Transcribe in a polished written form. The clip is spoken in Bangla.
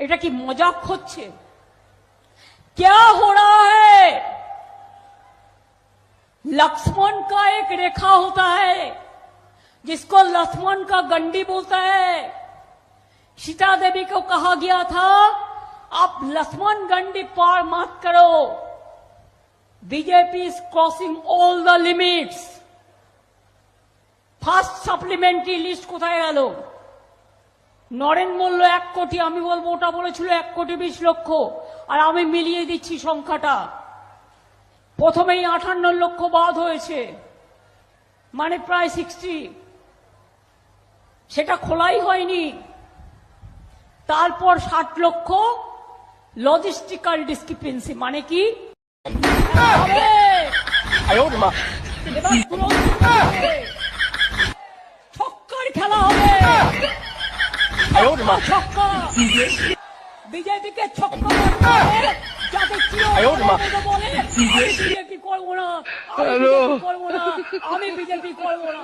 এটা কি মজাক হচ্ছে? क्या हो रहा है? लक्ष्मण का एक रेखा होता है जिसको लक्ष्मण का गंडी बोलता है। सीता देवी को कहा गया था आप लक्ष्मण गंडी पार मत करो। BJP is crossing all the limits. First supplementary list কোথায় গেল? নরেন বলল 1 কোটি, আমি বলবো ওটা বলেছিল 1,20,00,000, আর আমি মিলিয়ে দিচ্ছি সংখ্যাটা। প্রথমেই 58 লক্ষ বাদ হয়েছে, মানে প্রায় 60। সেটা খোলাই হয়নি। তারপর 60 লক্ষ লজিস্টিক্যাল ডিসক্রিপেন্সি, মানে কি ছক্কার খেলা হবে। ছক্কা বিজেপিকে ছক্কা মারতে হবে, যাতে বলে বিজেপি করবো না, আমি বিজেপি করবো না।